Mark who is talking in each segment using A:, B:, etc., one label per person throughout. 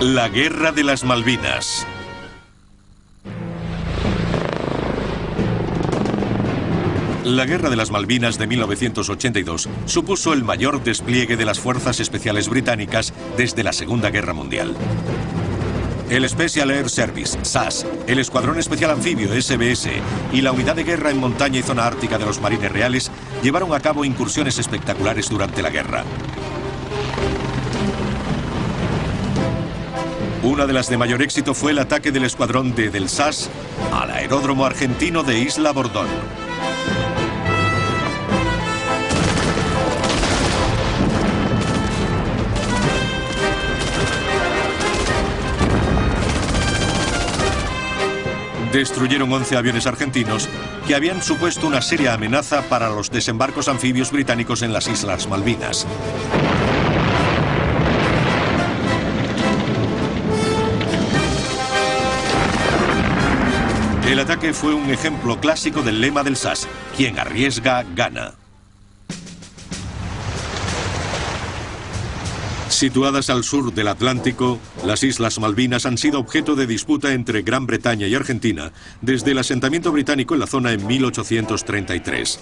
A: La Guerra de las Malvinas. La Guerra de las Malvinas de 1982 supuso el mayor despliegue de las Fuerzas Especiales Británicas desde la Segunda Guerra Mundial. El Special Air Service, SAS, el Escuadrón Especial Anfibio, SBS, y la Unidad de Guerra en Montaña y Zona Ártica de los Marines Reales llevaron a cabo incursiones espectaculares durante la guerra. Una de las de mayor éxito fue el ataque del escuadrón D del SAS al aeródromo argentino de Isla Bordón. Destruyeron 11 aviones argentinos que habían supuesto una seria amenaza para los desembarcos anfibios británicos en las Islas Malvinas. El ataque fue un ejemplo clásico del lema del SAS: quien arriesga, gana. Situadas al sur del Atlántico, las Islas Malvinas han sido objeto de disputa entre Gran Bretaña y Argentina desde el asentamiento británico en la zona en 1833.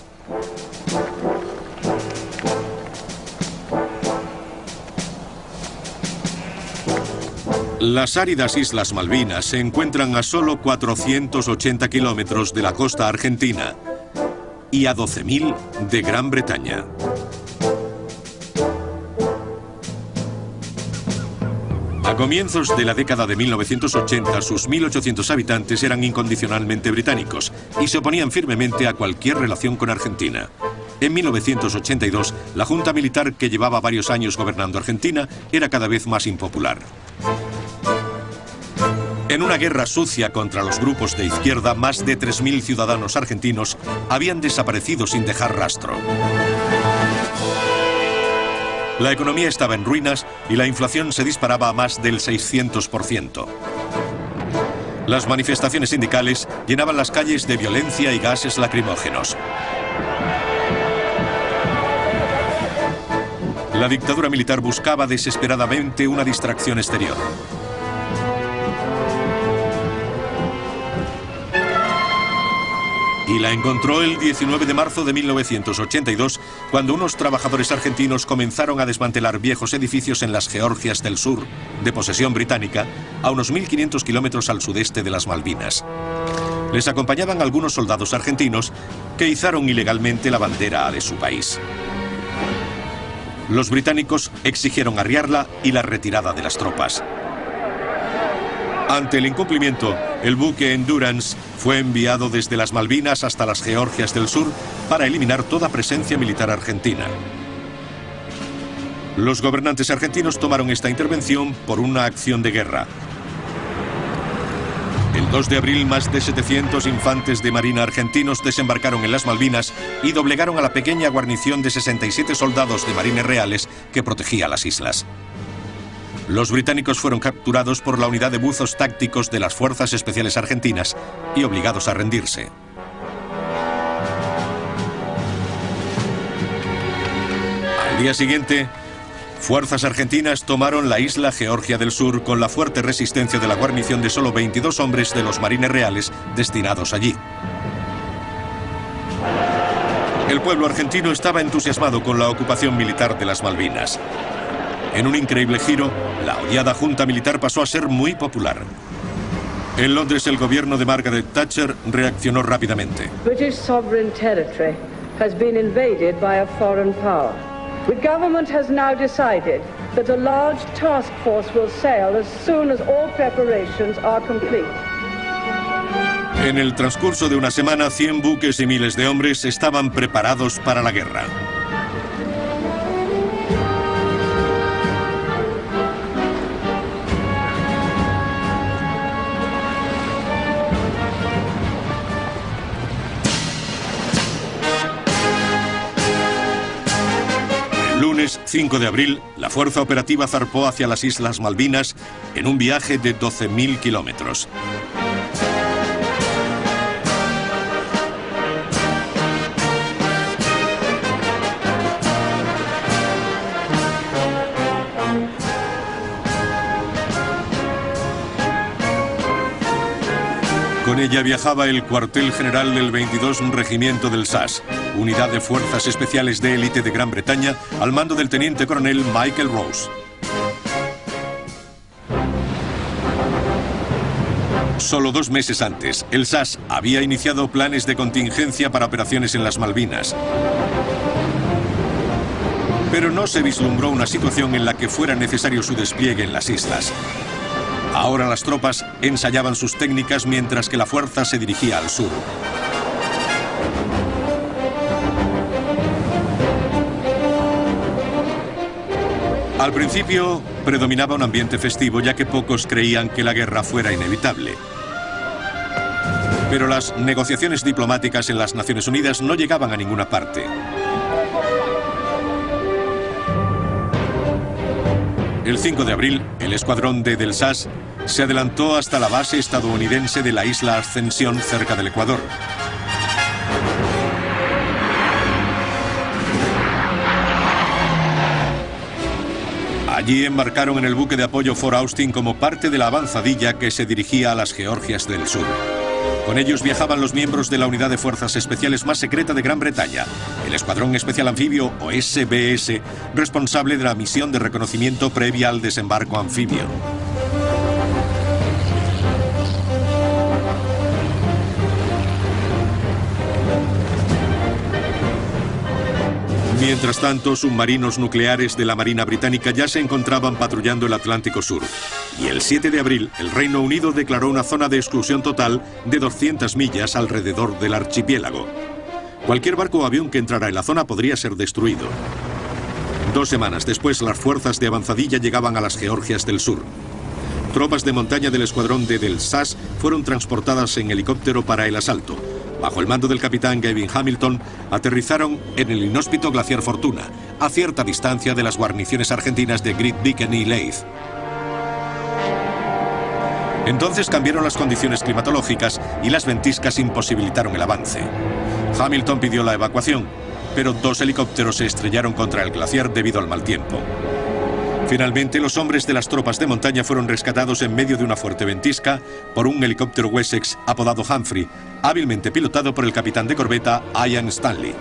A: Las áridas Islas Malvinas se encuentran a solo 480 kilómetros de la costa argentina y a 12.000 de Gran Bretaña. A comienzos de la década de 1980, sus 1.800 habitantes eran incondicionalmente británicos y se oponían firmemente a cualquier relación con Argentina. En 1982, la junta militar que llevaba varios años gobernando Argentina era cada vez más impopular. En una guerra sucia contra los grupos de izquierda, más de 3.000 ciudadanos argentinos habían desaparecido sin dejar rastro. La economía estaba en ruinas y la inflación se disparaba a más del 600%. Las manifestaciones sindicales llenaban las calles de violencia y gases lacrimógenos. La dictadura militar buscaba desesperadamente una distracción exterior. Y la encontró el 19 de marzo de 1982, cuando unos trabajadores argentinos comenzaron a desmantelar viejos edificios en las Georgias del Sur, de posesión británica, a unos 1.500 kilómetros al sudeste de las Malvinas. Les acompañaban algunos soldados argentinos que izaron ilegalmente la bandera de su país. Los británicos exigieron arriarla y la retirada de las tropas. Ante el incumplimiento, el buque Endurance fue enviado desde las Malvinas hasta las Georgias del Sur para eliminar toda presencia militar argentina. Los gobernantes argentinos tomaron esta intervención por una acción de guerra. El 2 de abril, más de 700 infantes de marina argentinos desembarcaron en las Malvinas y doblegaron a la pequeña guarnición de 67 soldados de marines reales que protegía las islas. Los británicos fueron capturados por la unidad de buzos tácticos de las Fuerzas Especiales Argentinas y obligados a rendirse. Al día siguiente, fuerzas argentinas tomaron la isla Georgia del Sur con la fuerte resistencia de la guarnición de solo 22 hombres de los marines reales destinados allí. El pueblo argentino estaba entusiasmado con la ocupación militar de las Malvinas. En un increíble giro, la odiada junta militar pasó a ser muy popular. En Londres, el gobierno de Margaret Thatcher reaccionó rápidamente.
B: British sovereign territory has been invaded by a foreign power. The government has now decided that a large task force will sail as soon as all preparations are complete.
A: En el transcurso de una semana, 100 buques y miles de hombres estaban preparados para la guerra. Lunes 5 de abril, la fuerza operativa zarpó hacia las Islas Malvinas en un viaje de 12.000 kilómetros. ella viajaba el cuartel general del 22 Regimiento del SAS, unidad de fuerzas especiales de élite de Gran Bretaña, al mando del teniente coronel Michael Rose. Solo 2 meses antes, el SAS había iniciado planes de contingencia para operaciones en las Malvinas. Pero no se vislumbró una situación en la que fuera necesario su despliegue en las islas. Ahora las tropas ensayaban sus técnicas mientras que la fuerza se dirigía al sur. Al principio predominaba un ambiente festivo, ya que pocos creían que la guerra fuera inevitable. Pero las negociaciones diplomáticas en las Naciones Unidas no llegaban a ninguna parte. El 5 de abril, el escuadrón D del SAS se adelantó hasta la base estadounidense de la isla Ascensión, cerca del Ecuador. Allí embarcaron en el buque de apoyo Fort Austin como parte de la avanzadilla que se dirigía a las Georgias del Sur. Con ellos viajaban los miembros de la unidad de fuerzas especiales más secreta de Gran Bretaña, el Escuadrón Especial Anfibio, o SBS, responsable de la misión de reconocimiento previa al desembarco anfibio. Mientras tanto, submarinos nucleares de la Marina Británica ya se encontraban patrullando el Atlántico Sur. Y el 7 de abril, el Reino Unido declaró una zona de exclusión total de 200 millas alrededor del archipiélago. Cualquier barco o avión que entrara en la zona podría ser destruido. 2 semanas después, las fuerzas de avanzadilla llegaban a las Georgias del Sur. Tropas de montaña del escuadrón D del SAS fueron transportadas en helicóptero para el asalto. Bajo el mando del capitán Gavin Hamilton, aterrizaron en el inhóspito glaciar Fortuna, a cierta distancia de las guarniciones argentinas de Great Beacon y Leith. Entonces cambiaron las condiciones climatológicas y las ventiscas imposibilitaron el avance. Hamilton pidió la evacuación, pero 2 helicópteros se estrellaron contra el glaciar debido al mal tiempo. Finalmente, los hombres de las tropas de montaña fueron rescatados en medio de una fuerte ventisca por un helicóptero Wessex apodado Humphrey, hábilmente pilotado por el capitán de corbeta Ian Stanley.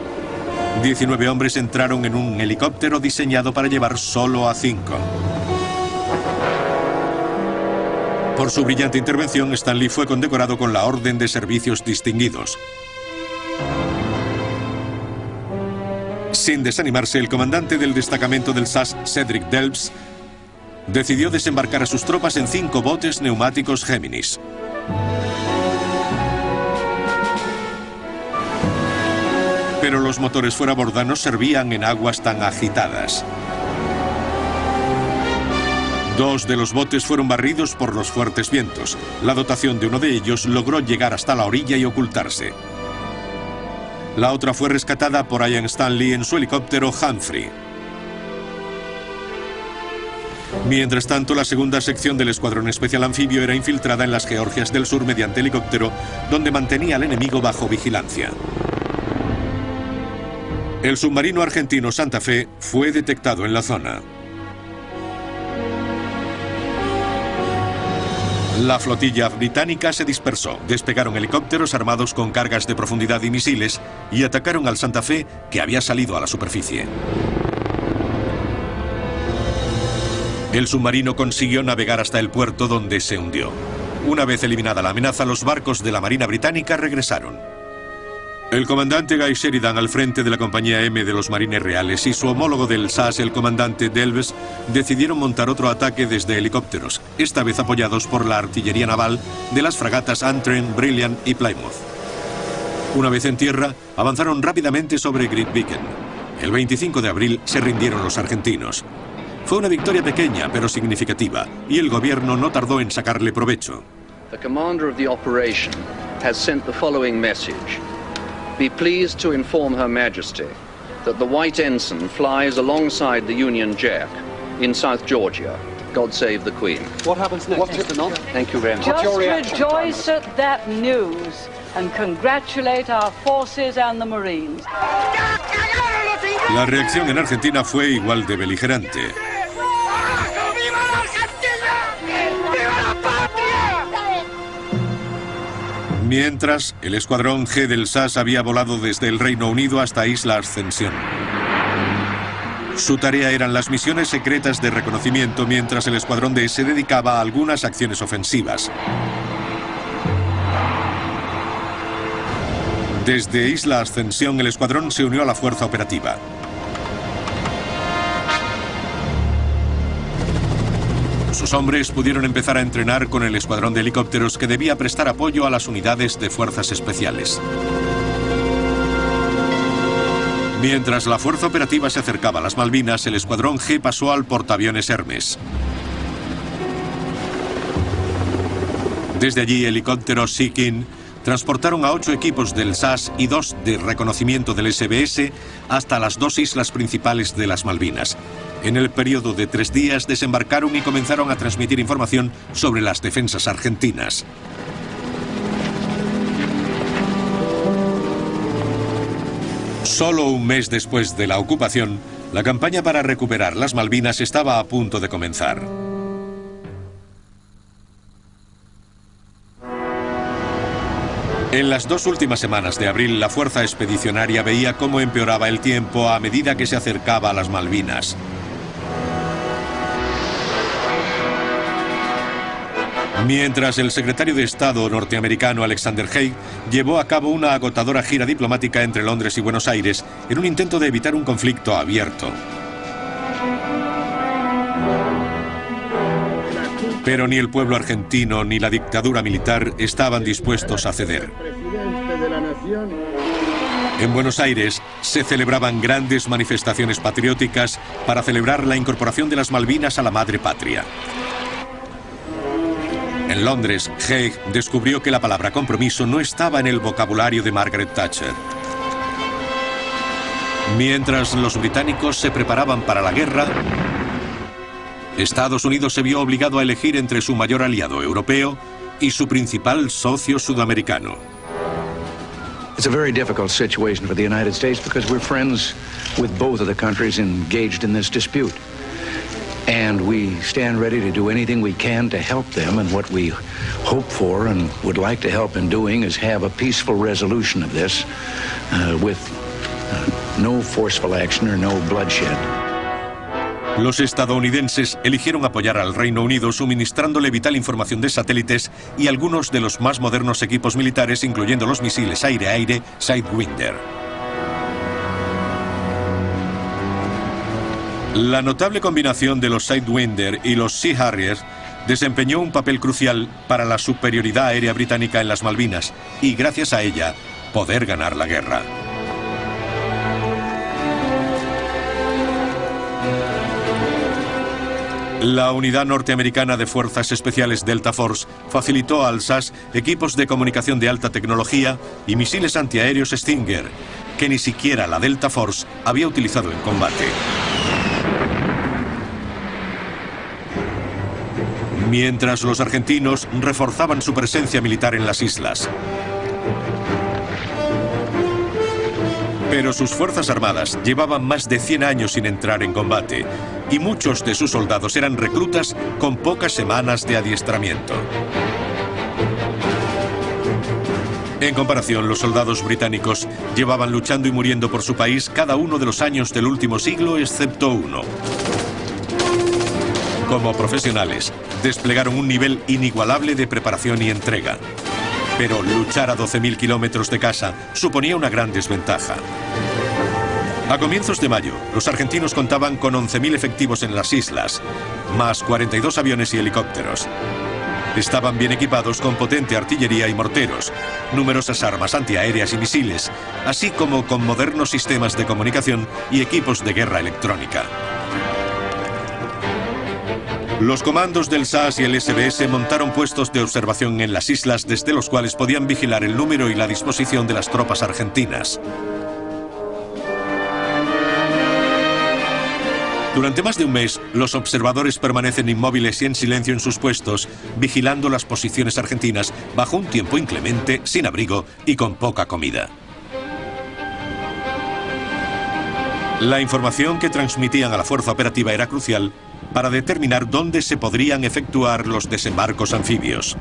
A: 19 hombres entraron en un helicóptero diseñado para llevar solo a 5. Por su brillante intervención, Stanley fue condecorado con la Orden de Servicios Distinguidos. Sin desanimarse, el comandante del destacamento del SAS, Cedric Delves, decidió desembarcar a sus tropas en 5 botes neumáticos Géminis. Pero los motores fuera borda no servían en aguas tan agitadas. 2 de los botes fueron barridos por los fuertes vientos. La dotación de uno de ellos logró llegar hasta la orilla y ocultarse. La otra fue rescatada por Ian Stanley en su helicóptero Humphrey. Mientras tanto, la segunda sección del Escuadrón Especial Anfibio era infiltrada en las Georgias del Sur mediante helicóptero, donde mantenía al enemigo bajo vigilancia. El submarino argentino Santa Fe fue detectado en la zona. La flotilla británica se dispersó. Despegaron helicópteros armados con cargas de profundidad y misiles y atacaron al Santa Fe, que había salido a la superficie. El submarino consiguió navegar hasta el puerto, donde se hundió. Una vez eliminada la amenaza, los barcos de la Marina Británica regresaron. El comandante Guy Sheridan, al frente de la compañía M de los Marines Reales, y su homólogo del SAS, el comandante Delves, decidieron montar otro ataque desde helicópteros, esta vez apoyados por la artillería naval de las fragatas Antrim, Brilliant y Plymouth. Una vez en tierra, avanzaron rápidamente sobre Great Beacon. El 25 de abril se rindieron los argentinos. Fue una victoria pequeña, pero significativa, y el gobierno no tardó en sacarle provecho.
C: The commander of the operation has sent the following message. Be pleased to inform Her Majesty that the White Ensign flies alongside the Union Jack in South Georgia. God save the Queen.
D: What happens next, Mr. Nott?
C: Thank you very much.
B: Just rejoice at that news and congratulate our forces and the Marines.
A: La reacción en Argentina fue igual de beligerante. Mientras, el escuadrón G del SAS había volado desde el Reino Unido hasta Isla Ascensión. Su tarea eran las misiones secretas de reconocimiento, mientras el escuadrón D se dedicaba a algunas acciones ofensivas. Desde Isla Ascensión, el escuadrón se unió a la fuerza operativa. Sus hombres pudieron empezar a entrenar con el escuadrón de helicópteros que debía prestar apoyo a las unidades de fuerzas especiales. Mientras la fuerza operativa se acercaba a las Malvinas, el escuadrón G pasó al portaaviones Hermes. Desde allí, helicópteros Sea King transportaron a 8 equipos del SAS y 2 de reconocimiento del SBS hasta las 2 islas principales de las Malvinas. En el periodo de 3 días desembarcaron y comenzaron a transmitir información sobre las defensas argentinas. Solo un mes después de la ocupación, la campaña para recuperar las Malvinas estaba a punto de comenzar. En las 2 últimas semanas de abril, la fuerza expedicionaria veía cómo empeoraba el tiempo a medida que se acercaba a las Malvinas. Mientras el secretario de Estado norteamericano Alexander Haig llevó a cabo una agotadora gira diplomática entre Londres y Buenos Aires en un intento de evitar un conflicto abierto. Pero ni el pueblo argentino ni la dictadura militar estaban dispuestos a ceder. En Buenos Aires se celebraban grandes manifestaciones patrióticas para celebrar la incorporación de las Malvinas a la madre patria. En Londres, Haig descubrió que la palabra compromiso no estaba en el vocabulario de Margaret Thatcher. Mientras los británicos se preparaban para la guerra, Estados Unidos se vio obligado a elegir entre su mayor aliado europeo y su principal socio sudamericano.
D: It's a very difficult situation for the United States because we're friends with both of the countries engaged in this dispute. And we stand ready to do anything we can to help them, and what we hope for and would like to help in doing is have a peaceful resolution of this with no forceful action or no bloodshed.
A: Los estadounidenses eligieron apoyar al Reino Unido suministrándole vital información de satélites y algunos de los más modernos equipos militares, incluyendo los misiles aire-aire Sidewinder. La notable combinación de los Sidewinder y los Sea Harriers desempeñó un papel crucial para la superioridad aérea británica en las Malvinas y, gracias a ella, poder ganar la guerra. La unidad norteamericana de fuerzas especiales Delta Force facilitó al SAS equipos de comunicación de alta tecnología y misiles antiaéreos Stinger, que ni siquiera la Delta Force había utilizado en combate. Mientras los argentinos reforzaban su presencia militar en las islas. Pero sus fuerzas armadas llevaban más de 100 años sin entrar en combate, y muchos de sus soldados eran reclutas con pocas semanas de adiestramiento. En comparación, los soldados británicos llevaban luchando y muriendo por su país cada uno de los años del último siglo, excepto uno. Como profesionales, desplegaron un nivel inigualable de preparación y entrega. Pero luchar a 12.000 kilómetros de casa suponía una gran desventaja. A comienzos de mayo, los argentinos contaban con 11.000 efectivos en las islas, más 42 aviones y helicópteros. Estaban bien equipados con potente artillería y morteros, numerosas armas antiaéreas y misiles, así como con modernos sistemas de comunicación y equipos de guerra electrónica. Los comandos del SAS y el SBS montaron puestos de observación en las islas desde los cuales podían vigilar el número y la disposición de las tropas argentinas. Durante más de un mes, los observadores permanecen inmóviles y en silencio en sus puestos, vigilando las posiciones argentinas bajo un tiempo inclemente, sin abrigo y con poca comida. La información que transmitían a la fuerza operativa era crucial para determinar dónde se podrían efectuar los desembarcos anfibios.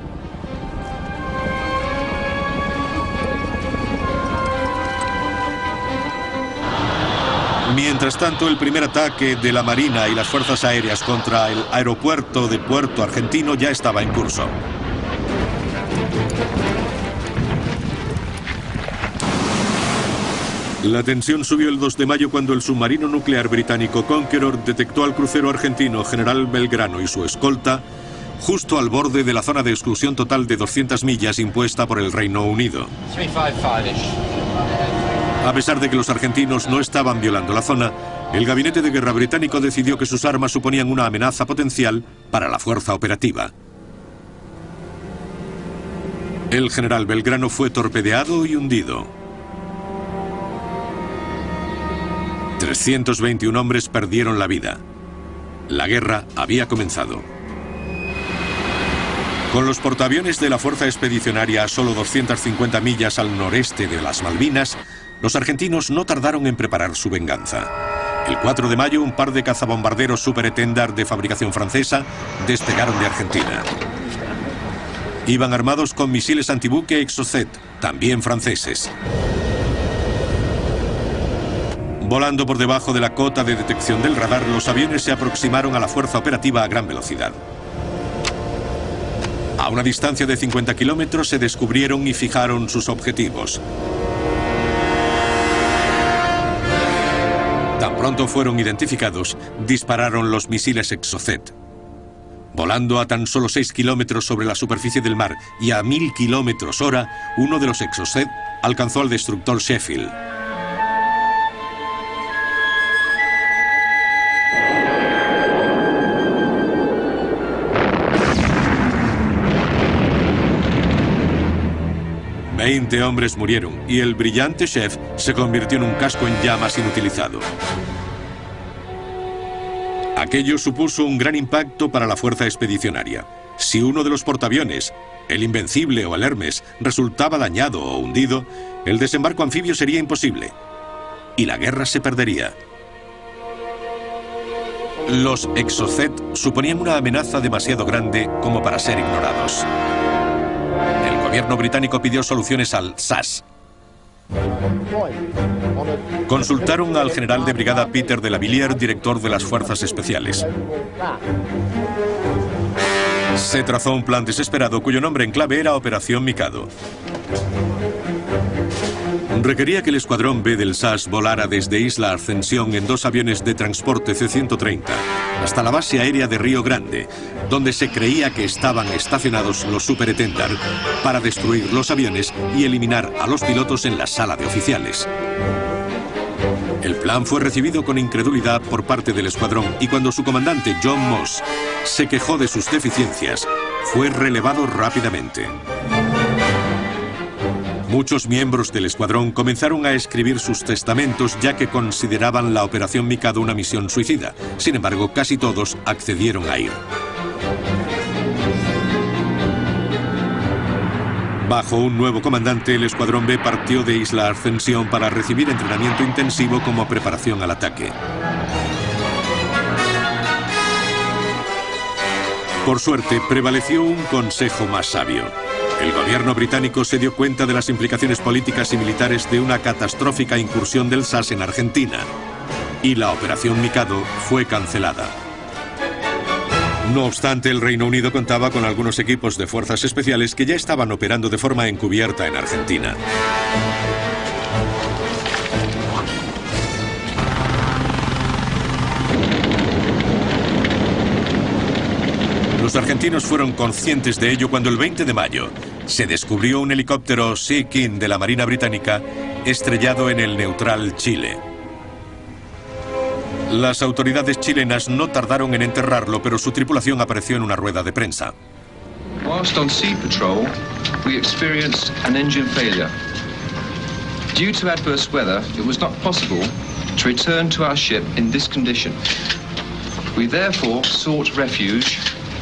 A: Mientras tanto, el primer ataque de la Marina y las Fuerzas Aéreas contra el aeropuerto de Puerto Argentino ya estaba en curso. La tensión subió el 2 de mayo cuando el submarino nuclear británico Conqueror detectó al crucero argentino General Belgrano y su escolta justo al borde de la zona de exclusión total de 200 millas impuesta por el Reino Unido. A pesar de que los argentinos no estaban violando la zona, el gabinete de guerra británico decidió que sus armas suponían una amenaza potencial para la fuerza operativa. El general Belgrano fue torpedeado y hundido. 321 hombres perdieron la vida. La guerra había comenzado. Con los portaaviones de la Fuerza Expedicionaria a solo 250 millas al noreste de las Malvinas, los argentinos no tardaron en preparar su venganza. El 4 de mayo, un par de cazabombarderos Super Étendard de fabricación francesa despegaron de Argentina. Iban armados con misiles antibuque Exocet, también franceses. Volando por debajo de la cota de detección del radar, los aviones se aproximaron a la fuerza operativa a gran velocidad. A una distancia de 50 kilómetros se descubrieron y fijaron sus objetivos. Tan pronto fueron identificados, dispararon los misiles Exocet. Volando a tan solo 6 kilómetros sobre la superficie del mar y a 1000 kilómetros hora, uno de los Exocet alcanzó al destructor Sheffield. Veinte hombres murieron y el brillante Chef se convirtió en un casco en llamas inutilizado. Aquello supuso un gran impacto para la fuerza expedicionaria. Si uno de los portaaviones, el Invencible o el Hermes, resultaba dañado o hundido, el desembarco anfibio sería imposible y la guerra se perdería. Los Exocet suponían una amenaza demasiado grande como para ser ignorados. El gobierno británico pidió soluciones al SAS. Consultaron al general de brigada Peter de la Villiers, director de las Fuerzas Especiales. Se trazó un plan desesperado cuyo nombre en clave era Operación Mikado. Requería que el escuadrón B del SAS volara desde Isla Ascensión en 2 aviones de transporte C-130 hasta la base aérea de Río Grande, donde se creía que estaban estacionados los Super Étendard, para destruir los aviones y eliminar a los pilotos en la sala de oficiales. El plan fue recibido con incredulidad por parte del escuadrón y cuando su comandante John Moss se quejó de sus deficiencias, fue relevado rápidamente. Muchos miembros del escuadrón comenzaron a escribir sus testamentos ya que consideraban la Operación Mikado una misión suicida. Sin embargo, casi todos accedieron a ir. Bajo un nuevo comandante, el escuadrón B partió de Isla Ascensión para recibir entrenamiento intensivo como preparación al ataque. Por suerte, prevaleció un consejo más sabio. El gobierno británico se dio cuenta de las implicaciones políticas y militares de una catastrófica incursión del SAS en Argentina, y la Operación Mikado fue cancelada. No obstante, el Reino Unido contaba con algunos equipos de fuerzas especiales que ya estaban operando de forma encubierta en Argentina. Los argentinos fueron conscientes de ello cuando el 20 de mayo se descubrió un helicóptero Sea King de la Marina Británica estrellado en el neutral Chile. Las autoridades chilenas no tardaron en enterrarlo, pero su tripulación apareció en una rueda de prensa.
E: Whilst on sea patrol, we experienced an engine failure. Due to adverse weather, it was not possible to return to our ship in this condition. We therefore sought refuge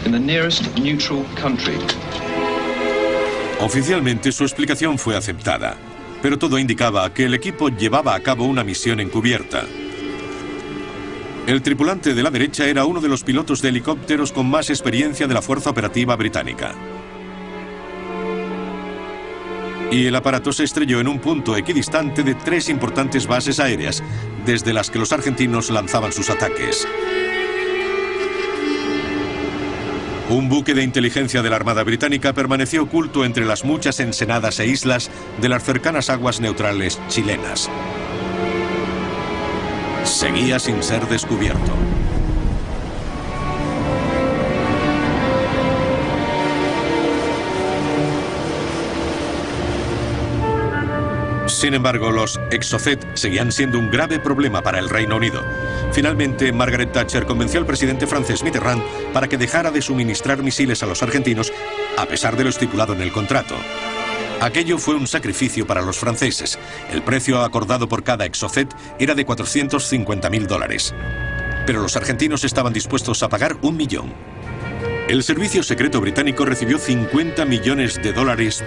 E: in the nearest neutral country.
A: Oficialmente su explicación fue aceptada, pero todo indicaba que el equipo llevaba a cabo una misión encubierta. El tripulante de la derecha era uno de los pilotos de helicópteros con más experiencia de la Fuerza Operativa Británica. Y el aparato se estrelló en un punto equidistante de 3 importantes bases aéreas, desde las que los argentinos lanzaban sus ataques. Un buque de inteligencia de la Armada Británica permaneció oculto entre las muchas ensenadas e islas de las cercanas aguas neutrales chilenas. Seguía sin ser descubierto. Sin embargo, los Exocet seguían siendo un grave problema para el Reino Unido. Finalmente, Margaret Thatcher convenció al presidente francés Mitterrand para que dejara de suministrar misiles a los argentinos, a pesar de lo estipulado en el contrato. Aquello fue un sacrificio para los franceses. El precio acordado por cada Exocet era de $450.000. Pero los argentinos estaban dispuestos a pagar $1 millón. El servicio secreto británico recibió $50 millones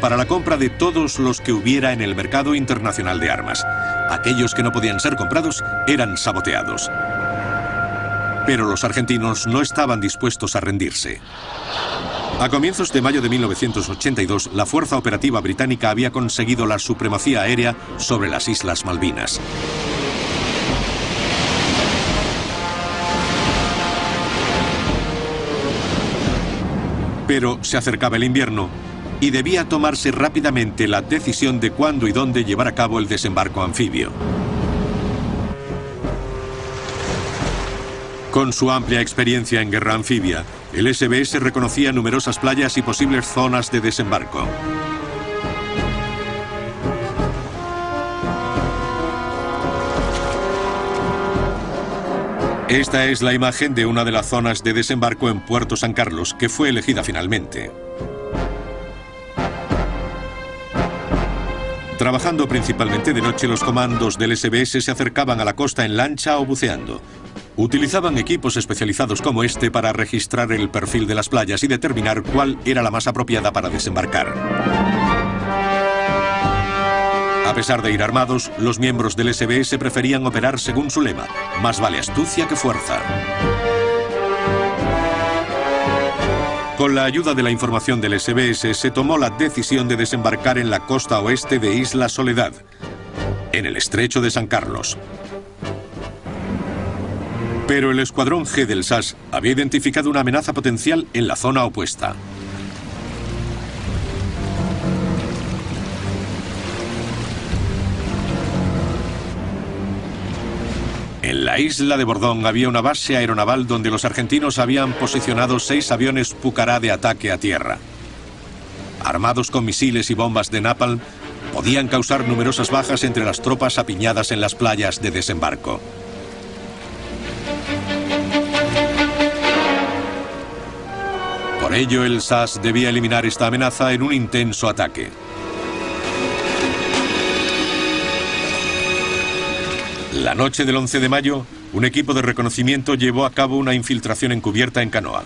A: para la compra de todos los que hubiera en el mercado internacional de armas. Aquellos que no podían ser comprados eran saboteados. Pero los argentinos no estaban dispuestos a rendirse. A comienzos de mayo de 1982, la Fuerza Operativa Británica había conseguido la supremacía aérea sobre las Islas Malvinas. Pero se acercaba el invierno y debía tomarse rápidamente la decisión de cuándo y dónde llevar a cabo el desembarco anfibio. Con su amplia experiencia en guerra anfibia, el SBS reconocía numerosas playas y posibles zonas de desembarco. Esta es la imagen de una de las zonas de desembarco en Puerto San Carlos, que fue elegida finalmente. Trabajando principalmente de noche, los comandos del SBS se acercaban a la costa en lancha o buceando. Utilizaban equipos especializados como este para registrar el perfil de las playas y determinar cuál era la más apropiada para desembarcar. A pesar de ir armados, los miembros del SBS preferían operar según su lema: más vale astucia que fuerza. Con la ayuda de la información del SBS se tomó la decisión de desembarcar en la costa oeste de Isla Soledad, en el estrecho de San Carlos. Pero el escuadrón G del SAS había identificado una amenaza potencial en la zona opuesta. En la isla de Bordón había una base aeronaval donde los argentinos habían posicionado 6 aviones Pucará de ataque a tierra. Armados con misiles y bombas de napalm, podían causar numerosas bajas entre las tropas apiñadas en las playas de desembarco. Por ello, el SAS debía eliminar esta amenaza en un intenso ataque. La noche del 11 de mayo, un equipo de reconocimiento llevó a cabo una infiltración encubierta en canoa.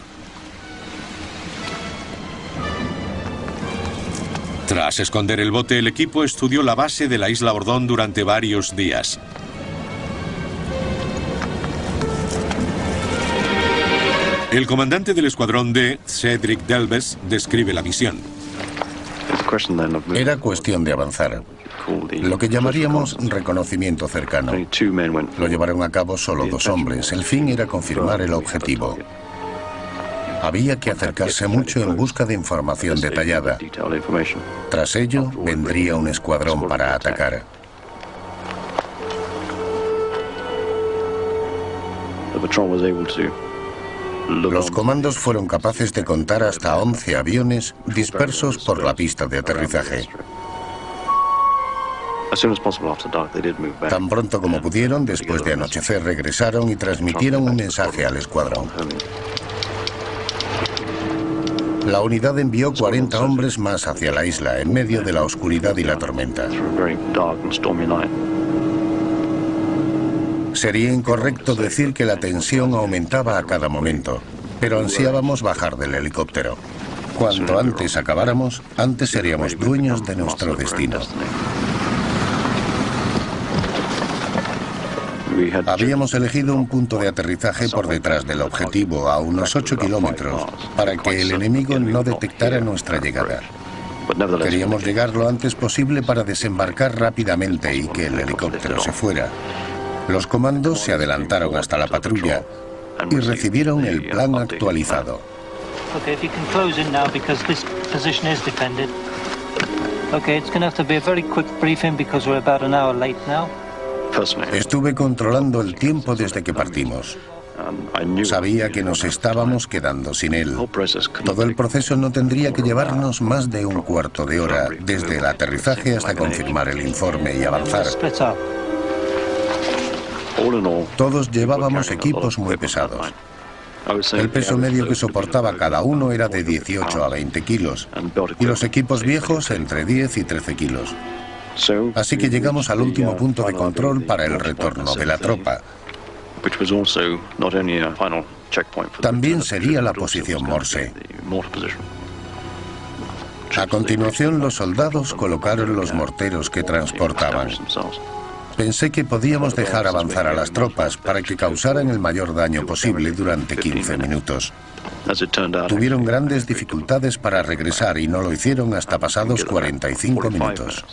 A: Tras esconder el bote, el equipo estudió la base de la isla Bordón durante varios días. El comandante del escuadrón D, Cedric Delves, describe la misión.
F: Era cuestión de avanzar. Lo que llamaríamos reconocimiento cercano. Lo llevaron a cabo solo 2 hombres. El fin era confirmar el objetivo. Había que acercarse mucho en busca de información detallada. Tras ello, vendría un escuadrón para atacar. Los comandos fueron capaces de contar hasta 11 aviones dispersos por la pista de aterrizaje. Tan pronto como pudieron, después de anochecer, regresaron y transmitieron un mensaje al escuadrón. La unidad envió 40 hombres más hacia la isla, en medio de la oscuridad y la tormenta. Sería incorrecto decir que la tensión aumentaba a cada momento, pero ansiábamos bajar del helicóptero. Cuanto antes acabáramos, antes seríamos dueños de nuestro destino. Habíamos elegido un punto de aterrizaje por detrás del objetivo, a unos 8 kilómetros, para que el enemigo no detectara nuestra llegada. Queríamos llegar lo antes posible para desembarcar rápidamente y que el helicóptero se fuera. Los comandos se adelantaron hasta la patrulla y recibieron el plan actualizado. Estuve controlando el tiempo desde que partimos. Sabía que nos estábamos quedando sin él. Todo el proceso no tendría que llevarnos más de un cuarto de hora, desde el aterrizaje hasta confirmar el informe y avanzar. Todos llevábamos equipos muy pesados. El peso medio que soportaba cada uno era de 18 a 20 kilos, y los equipos viejos entre 10 y 13 kilos. Así que llegamos al último punto de control para el retorno de la tropa. También sería la posición Morse. A continuación, los soldados colocaron los morteros que transportaban. Pensé que podíamos dejar avanzar a las tropas para que causaran el mayor daño posible durante 15 minutos. Tuvieron grandes dificultades para regresar y no lo hicieron hasta pasados 45 minutos.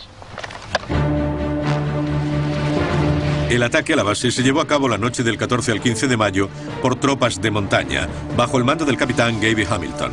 A: El ataque a la base se llevó a cabo la noche del 14 al 15 de mayo por tropas de montaña, bajo el mando del capitán Gaby Hamilton.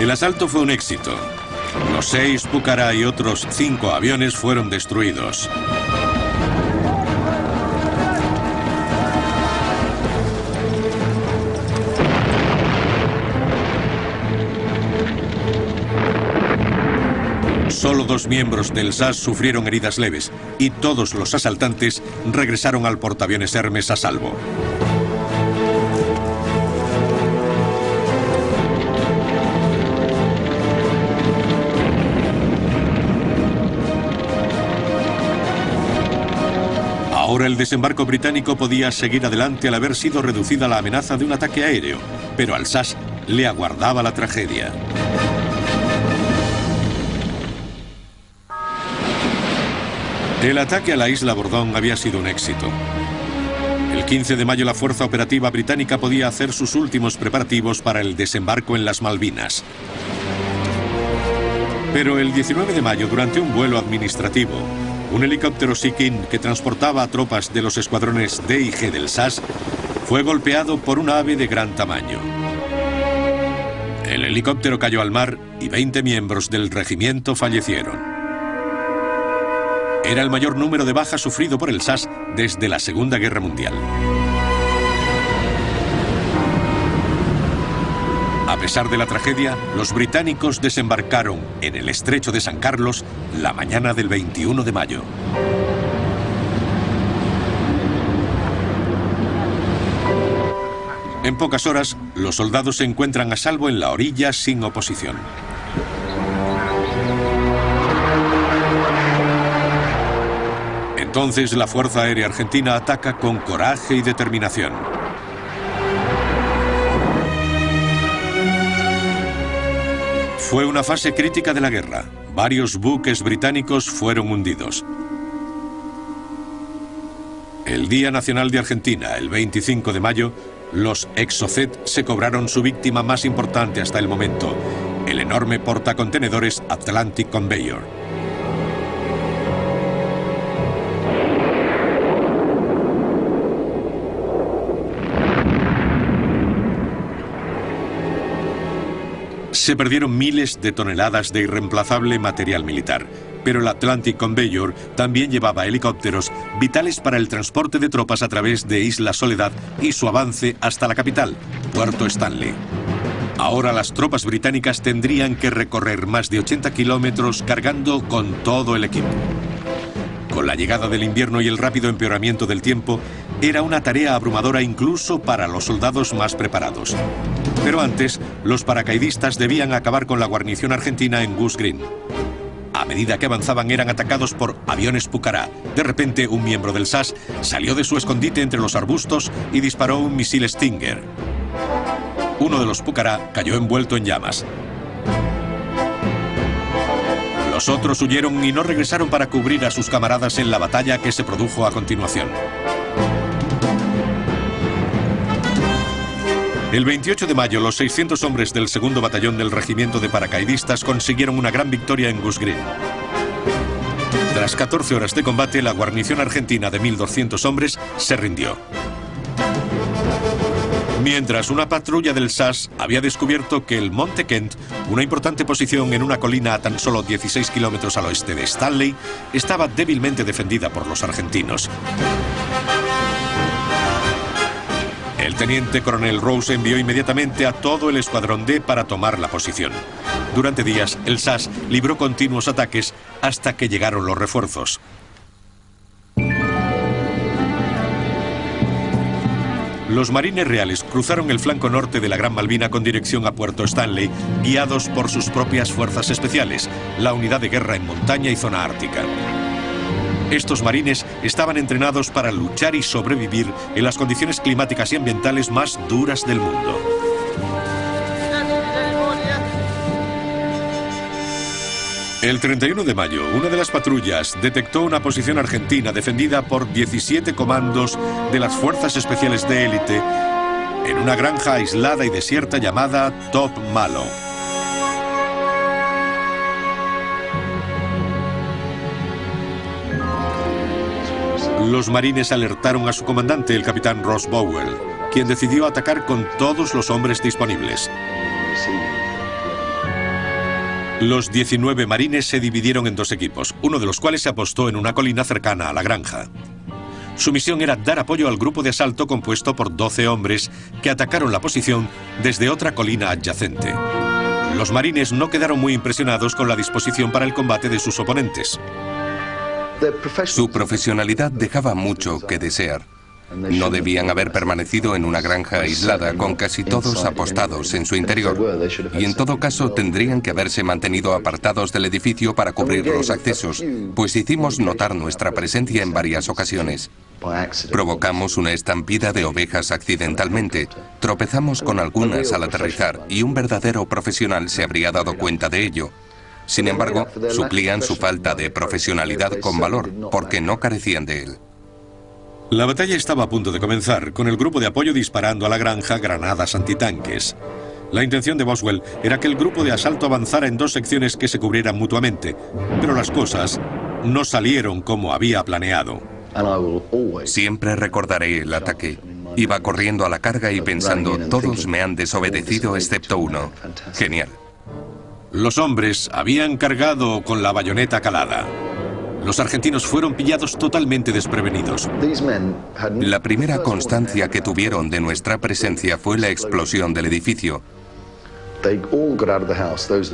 A: El asalto fue un éxito. Los 6 Pucará y otros 5 aviones fueron destruidos. Solo 2 miembros del SAS sufrieron heridas leves y todos los asaltantes regresaron al portaaviones Hermes a salvo. Ahora el desembarco británico podía seguir adelante al haber sido reducida la amenaza de un ataque aéreo, pero al SAS le aguardaba la tragedia. El ataque a la isla Bordón había sido un éxito. El 15 de mayo la Fuerza Operativa Británica podía hacer sus últimos preparativos para el desembarco en las Malvinas. Pero el 19 de mayo, durante un vuelo administrativo, un helicóptero Sea King que transportaba a tropas de los escuadrones D y G del SAS fue golpeado por un ave de gran tamaño. El helicóptero cayó al mar y 20 miembros del regimiento fallecieron. Era el mayor número de bajas sufrido por el SAS desde la Segunda Guerra Mundial. A pesar de la tragedia, los británicos desembarcaron en el estrecho de San Carlos la mañana del 21 de mayo. En pocas horas, los soldados se encuentran a salvo en la orilla sin oposición. Entonces la Fuerza Aérea Argentina ataca con coraje y determinación. Fue una fase crítica de la guerra. Varios buques británicos fueron hundidos. El Día Nacional de Argentina, el 25 de mayo, los Exocet se cobraron su víctima más importante hasta el momento, el enorme portacontenedores Atlantic Conveyor. Se perdieron miles de toneladas de irreemplazable material militar, pero el Atlantic Conveyor también llevaba helicópteros vitales para el transporte de tropas a través de Isla Soledad y su avance hasta la capital, Puerto Stanley. Ahora las tropas británicas tendrían que recorrer más de 80 kilómetros cargando con todo el equipo. Con la llegada del invierno y el rápido empeoramiento del tiempo, era una tarea abrumadora incluso para los soldados más preparados. Pero antes, los paracaidistas debían acabar con la guarnición argentina en Goose Green. A medida que avanzaban eran atacados por aviones Pucará. De repente, un miembro del SAS salió de su escondite entre los arbustos y disparó un misil Stinger. Uno de los Pucará cayó envuelto en llamas. Los otros huyeron y no regresaron para cubrir a sus camaradas en la batalla que se produjo a continuación. El 28 de mayo, los 600 hombres del segundo batallón del regimiento de paracaidistas consiguieron una gran victoria en Goose Green. Tras 14 horas de combate, la guarnición argentina de 1.200 hombres se rindió. Mientras, una patrulla del SAS había descubierto que el Monte Kent, una importante posición en una colina a tan solo 16 kilómetros al oeste de Stanley, estaba débilmente defendida por los argentinos. El teniente coronel Rose envió inmediatamente a todo el escuadrón D para tomar la posición. Durante días, el SAS libró continuos ataques hasta que llegaron los refuerzos. Los marines reales cruzaron el flanco norte de la Gran Malvina con dirección a Puerto Stanley, guiados por sus propias fuerzas especiales, la unidad de guerra en montaña y zona ártica. Estos marines estaban entrenados para luchar y sobrevivir en las condiciones climáticas y ambientales más duras del mundo. El 31 de mayo, una de las patrullas detectó una posición argentina defendida por 17 comandos de las Fuerzas Especiales de Élite en una granja aislada y desierta llamada Top Malo. Los marines alertaron a su comandante, el capitán Ross Bowell, quien decidió atacar con todos los hombres disponibles. Los 19 marines se dividieron en dos equipos, uno de los cuales se apostó en una colina cercana a la granja. Su misión era dar apoyo al grupo de asalto compuesto por 12 hombres que atacaron la posición desde otra colina adyacente. Los marines no quedaron muy impresionados con la disposición para el combate de sus oponentes.
G: Su profesionalidad dejaba mucho que desear. No debían haber permanecido en una granja aislada con casi todos apostados en su interior. Y en todo caso tendrían que haberse mantenido apartados del edificio para cubrir los accesos, pues hicimos notar nuestra presencia en varias ocasiones. Provocamos una estampida de ovejas accidentalmente, tropezamos con algunas al aterrizar y un verdadero profesional se habría dado cuenta de ello. Sin embargo, suplían su falta de profesionalidad con valor, porque no carecían de él.
A: La batalla estaba a punto de comenzar, con el grupo de apoyo disparando a la granja granadas antitanques. La intención de Boswell era que el grupo de asalto avanzara en dos secciones que se cubrieran mutuamente, pero las cosas no salieron como había planeado.
G: Siempre recordaré el ataque. Iba corriendo a la carga y pensando, todos me han desobedecido excepto uno. Genial.
A: Los hombres habían cargado con la bayoneta calada. Los argentinos fueron pillados totalmente desprevenidos.
G: La primera constancia que tuvieron de nuestra presencia fue la explosión del edificio.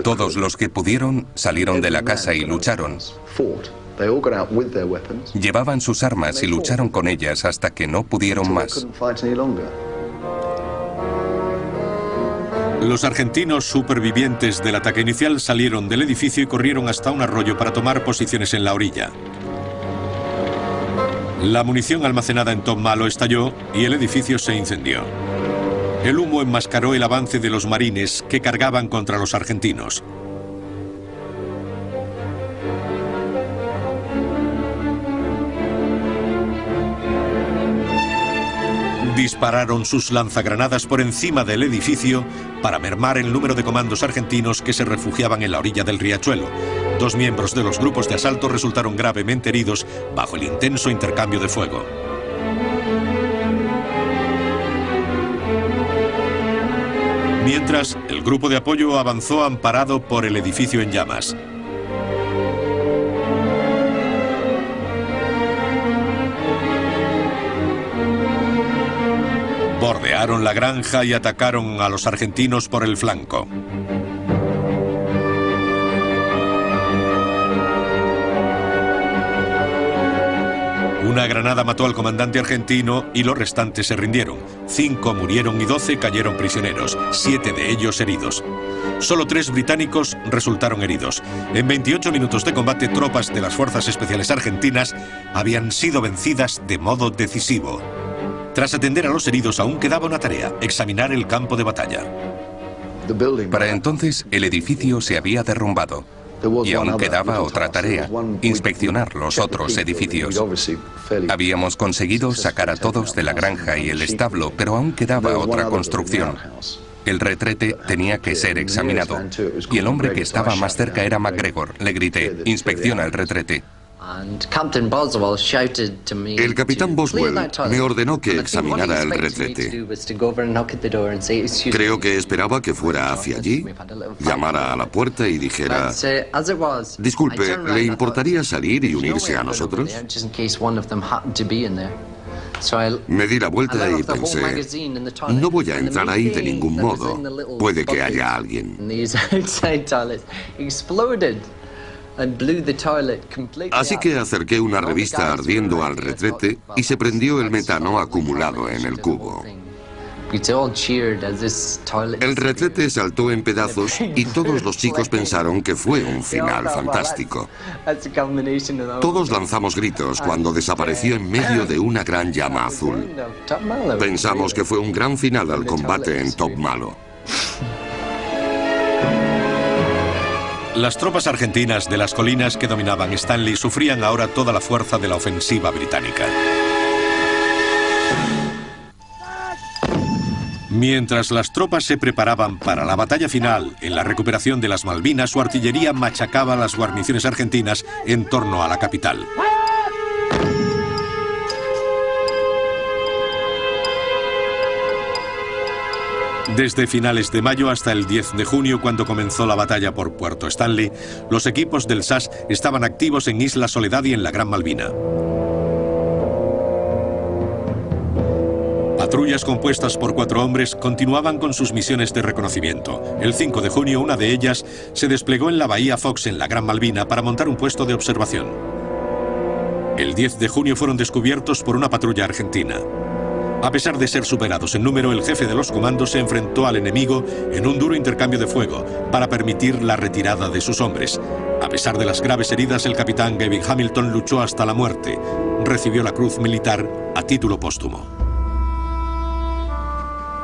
G: Todos los que pudieron salieron de la casa y lucharon. Llevaban sus armas y lucharon con ellas hasta que no pudieron más.
A: Los argentinos supervivientes del ataque inicial salieron del edificio y corrieron hasta un arroyo para tomar posiciones en la orilla. La munición almacenada en Top Malo estalló y el edificio se incendió. El humo enmascaró el avance de los marines que cargaban contra los argentinos. Dispararon sus lanzagranadas por encima del edificio para mermar el número de comandos argentinos que se refugiaban en la orilla del riachuelo. Dos miembros de los grupos de asalto resultaron gravemente heridos bajo el intenso intercambio de fuego. Mientras, el grupo de apoyo avanzó amparado por el edificio en llamas. Bordearon la granja y atacaron a los argentinos por el flanco. Una granada mató al comandante argentino y los restantes se rindieron. 5 murieron y 12 cayeron prisioneros, 7 de ellos heridos. Solo 3 británicos resultaron heridos. En 28 minutos de combate, tropas de las Fuerzas Especiales Argentinas habían sido vencidas de modo decisivo. Tras atender a los heridos, aún quedaba una tarea: examinar el campo de batalla.
G: Para entonces, el edificio se había derrumbado. Y aún quedaba otra tarea: inspeccionar los otros edificios. Habíamos conseguido sacar a todos de la granja y el establo, pero aún quedaba otra construcción. El retrete tenía que ser examinado. Y el hombre que estaba más cerca era MacGregor. Le grité: inspecciona el retrete.
H: El capitán Boswell me ordenó que examinara el retrete. Creo que esperaba que fuera hacia allí, llamara a la puerta y dijera: disculpe, ¿le importaría salir y unirse a nosotros? Me di la vuelta y pensé: no voy a entrar ahí de ningún modo. Puede que haya alguien. Así que acerqué una revista ardiendo al retrete y se prendió el metano acumulado en el cubo. El retrete saltó en pedazos y todos los chicos pensaron que fue un final fantástico. Todos lanzamos gritos cuando desapareció en medio de una gran llama azul. Pensamos que fue un gran final al combate en Top Malo.
A: Las tropas argentinas de las colinas que dominaban Stanley sufrían ahora toda la fuerza de la ofensiva británica. Mientras las tropas se preparaban para la batalla final en la recuperación de las Malvinas, su artillería machacaba las guarniciones argentinas en torno a la capital. Desde finales de mayo hasta el 10 de junio, cuando comenzó la batalla por Puerto Stanley, los equipos del SAS estaban activos en Isla Soledad y en la Gran Malvina. Patrullas compuestas por 4 hombres continuaban con sus misiones de reconocimiento. El 5 de junio, una de ellas se desplegó en la bahía Fox, en la Gran Malvina, para montar un puesto de observación. El 10 de junio fueron descubiertos por una patrulla argentina. A pesar de ser superados en número, el jefe de los comandos se enfrentó al enemigo en un duro intercambio de fuego para permitir la retirada de sus hombres. A pesar de las graves heridas, el capitán Gavin Hamilton luchó hasta la muerte. Recibió la Cruz Militar a título póstumo.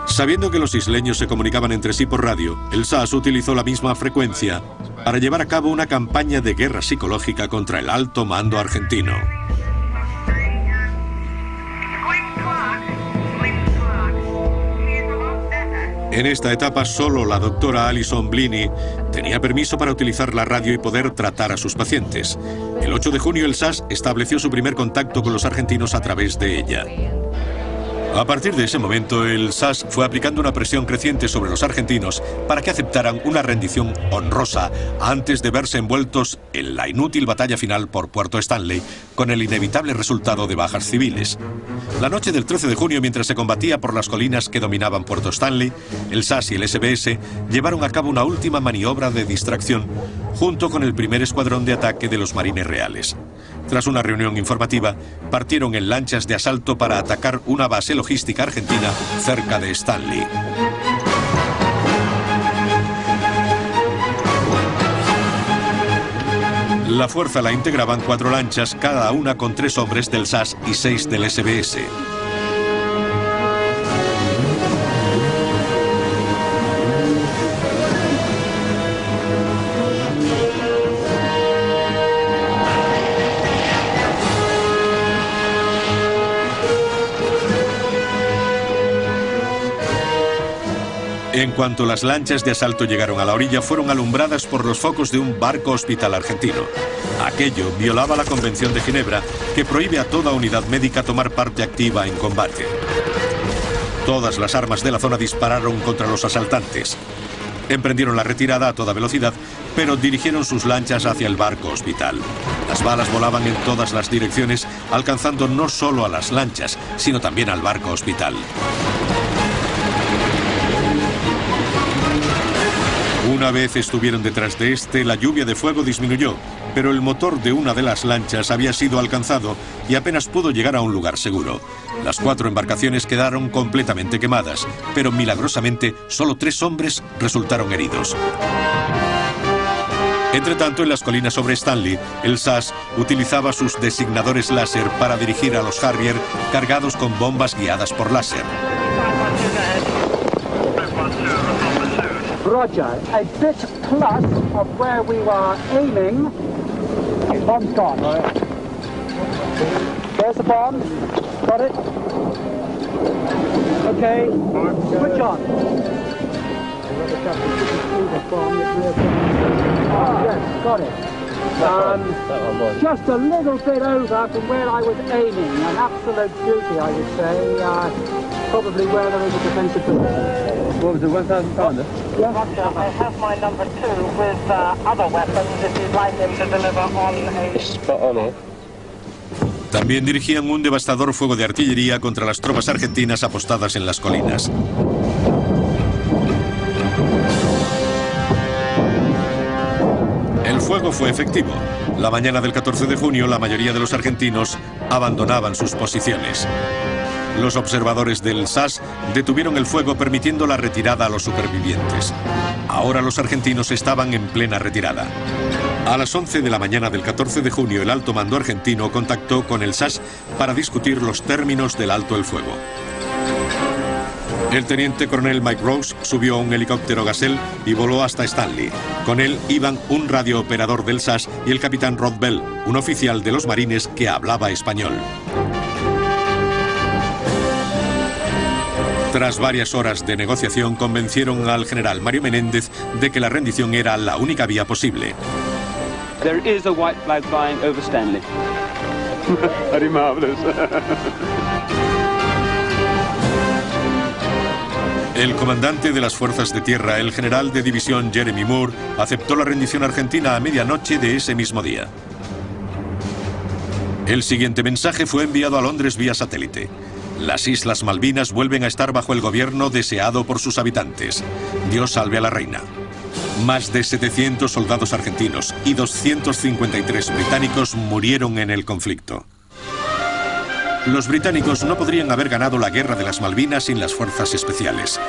A: Sabiendo que los isleños se comunicaban entre sí por radio, el SAS utilizó la misma frecuencia para llevar a cabo una campaña de guerra psicológica contra el alto mando argentino. En esta etapa, solo la doctora Alison Bliney tenía permiso para utilizar la radio y poder tratar a sus pacientes. El 8 de junio, el SAS estableció su primer contacto con los argentinos a través de ella. A partir de ese momento, el SAS fue aplicando una presión creciente sobre los argentinos para que aceptaran una rendición honrosa antes de verse envueltos en la inútil batalla final por Puerto Stanley, con el inevitable resultado de bajas civiles. La noche del 13 de junio, mientras se combatía por las colinas que dominaban Puerto Stanley, el SAS y el SBS llevaron a cabo una última maniobra de distracción junto con el primer escuadrón de ataque de los Marines Reales. Tras una reunión informativa, partieron en lanchas de asalto para atacar una base logística argentina cerca de Stanley. La fuerza la integraban 4 lanchas, cada una con 3 hombres del SAS y 6 del SBS. En cuanto las lanchas de asalto llegaron a la orilla, fueron alumbradas por los focos de un barco hospital argentino. Aquello violaba la Convención de Ginebra, que prohíbe a toda unidad médica tomar parte activa en combate. Todas las armas de la zona dispararon contra los asaltantes. Emprendieron la retirada a toda velocidad, pero dirigieron sus lanchas hacia el barco hospital. Las balas volaban en todas las direcciones, alcanzando no solo a las lanchas, sino también al barco hospital. Una vez estuvieron detrás de este, la lluvia de fuego disminuyó, pero el motor de una de las lanchas había sido alcanzado y apenas pudo llegar a un lugar seguro. Las 4 embarcaciones quedaron completamente quemadas, pero milagrosamente solo 3 hombres resultaron heridos. Entretanto, en las colinas sobre Stanley, el SAS utilizaba sus designadores láser para dirigir a los Harrier cargados con bombas guiadas por láser.
I: Roger, a bit plus of where we were aiming. Bomb's gone. There's the bomb. Got it? Okay, switch on. Oh, yes, got it. Just a little bit over from where I was aiming. An absolute beauty, I would say. Probably where they're in the defensive position. What was it, 1,000 pounder? Yeah. I have my number 2 with other weapons if you'd like them to deliver on a... Spot on it.
A: También dirigían un devastador fuego de artillería contra las tropas argentinas apostadas en las colinas. El fuego fue efectivo. La mañana del 14 de junio, la mayoría de los argentinos abandonaban sus posiciones. Los observadores del SAS detuvieron el fuego, permitiendo la retirada a los supervivientes. Ahora los argentinos estaban en plena retirada. A las 11 de la mañana del 14 de junio, el alto mando argentino contactó con el SAS para discutir los términos del alto el fuego. El teniente coronel Mike Rose subió a un helicóptero Gazelle y voló hasta Stanley. Con él iban un radiooperador del SAS y el capitán Rod Bell, un oficial de los marines que hablaba español. Tras varias horas de negociación, convencieron al general Mario Menéndez de que la rendición era la única vía posible.
J: There is a white flag flying over Stanley. Very marvelous.
A: El comandante de las fuerzas de tierra, el general de división Jeremy Moore, aceptó la rendición argentina a medianoche de ese mismo día. El siguiente mensaje fue enviado a Londres vía satélite. Las Islas Malvinas vuelven a estar bajo el gobierno deseado por sus habitantes. Dios salve a la reina. Más de 700 soldados argentinos y 253 británicos murieron en el conflicto. Los británicos no podrían haber ganado la guerra de las Malvinas sin las fuerzas especiales.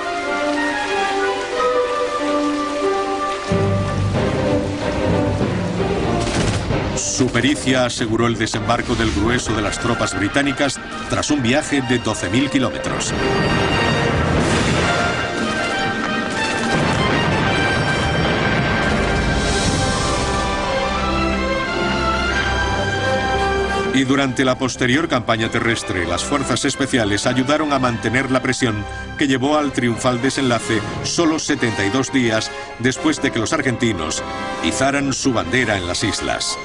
A: Su pericia aseguró el desembarco del grueso de las tropas británicas tras un viaje de 12.000 kilómetros. Y durante la posterior campaña terrestre, las fuerzas especiales ayudaron a mantener la presión que llevó al triunfal desenlace solo 72 días después de que los argentinos izaran su bandera en las islas.